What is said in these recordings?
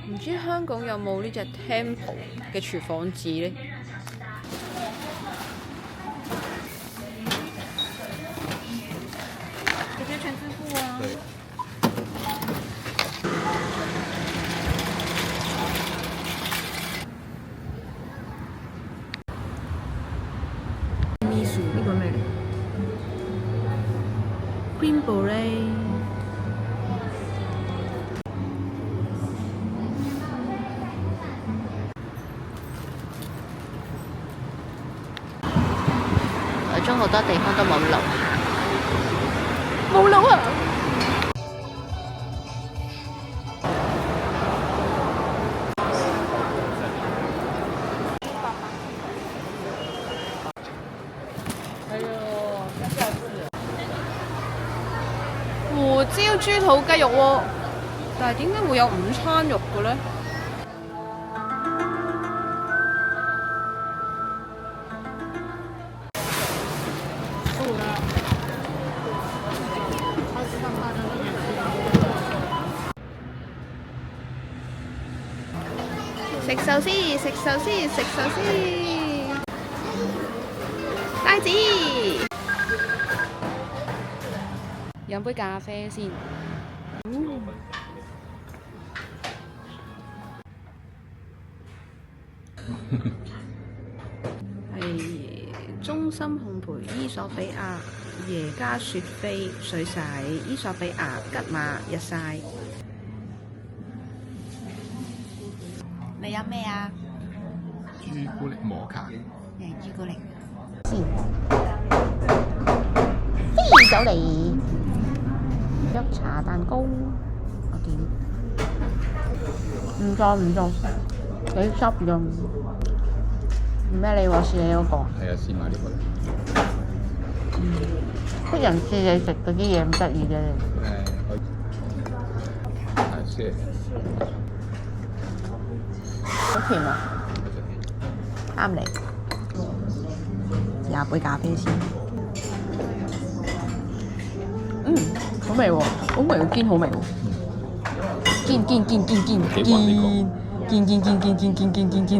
唔知香港有冇呢隻 Temple 嘅廚房紙呢？直接全支付啊！对。米薯呢個咩嚟 ？Cream brulee。台中好多地方都冇路行，冇路啊！胡椒豬肚雞肉喎，但係點解會有午餐肉嘅咧？食壽司，食壽司，食壽司，帶子。飲杯咖啡先。係中心烘焙伊索比亞耶加雪菲水洗伊索比亞吉馬日曬。你飲咩啊？朱古力摩卡。朱古力。先飛走嚟，綠茶蛋糕，我點？唔錯唔錯，幾濕潤。咩你話試你嗰個？係啊，試埋呢個啦。啲人試你食嗰啲嘢咁得意嘅。係試。好甜啊！啱你。飲杯咖啡先。好味喎，好味喎，堅好味喎。堅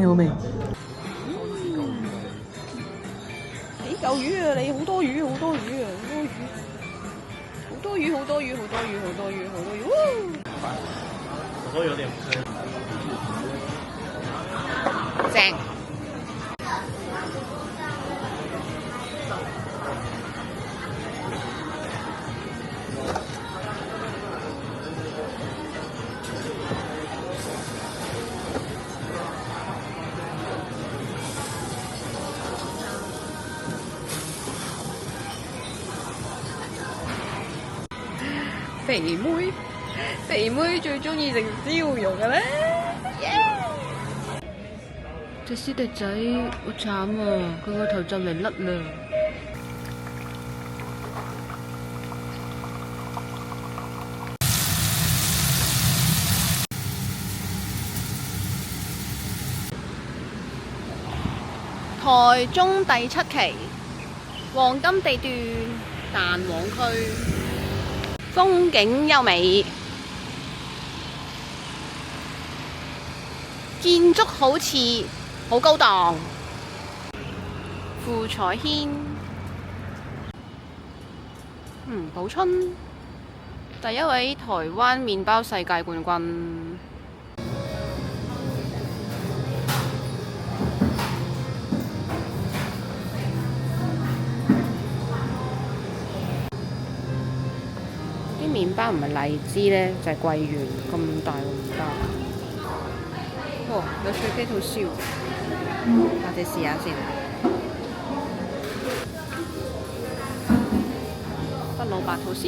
好味。幾嚿魚啊！你好多魚，好多魚啊！好多魚，好多魚，好多魚，好多魚，好多魚，好多魚。我都有點正。肥妹，肥妹最中意食燒肉嘅咧。隻師弟仔好慘啊！佢個頭就嚟甩啦。台中第7期黃金地段蛋黃區。風景優美，建築好似好高檔。傅彩軒，寶春，第一位台灣麵包世界冠軍。麵包唔係荔枝咧，就係桂圓咁大個麵包。哦，有脆雞肚燒，我哋試下先。不老白吐司，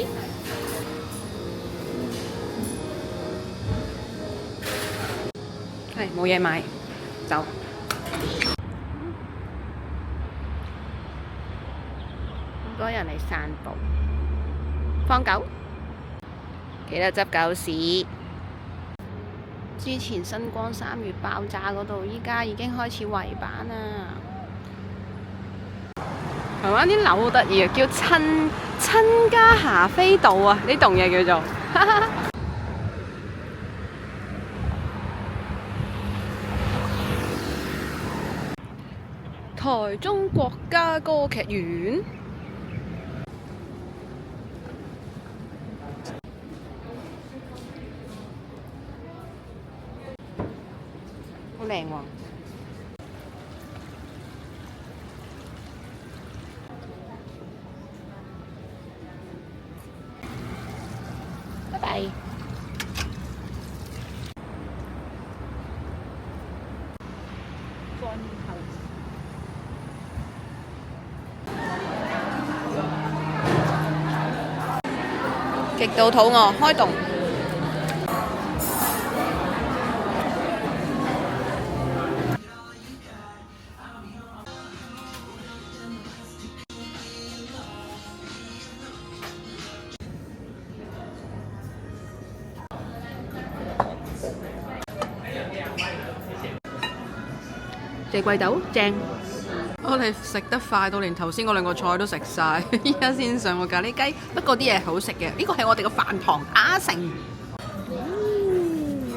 係冇嘢買，走。好多人嚟散步，放狗。記得執狗屎。之前新光3月爆炸嗰度，依家已經開始圍板啦。台灣啲樓好得意啊，叫親家霞飛道啊！呢棟嘢叫做。台中國家歌劇院，好靚喎！拜拜。極度肚餓，開動！隻貴豆正，我哋食得快到連頭先嗰兩個菜都食晒，依家先上個咖喱雞。不過啲嘢好食嘅，呢個係我哋嘅飯堂阿成。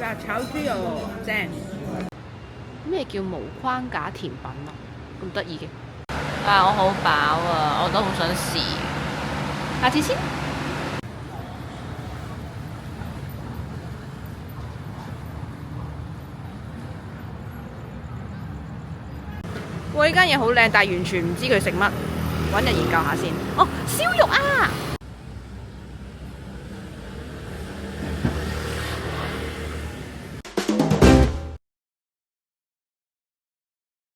辣炒豬肉正。咩叫無框架甜品啊？咁得意嘅。啊！我好飽啊，我都好想試。下次先。哇！呢間嘢好靚，但係完全唔知佢食乜，揾日研究下先。哦，燒肉啊！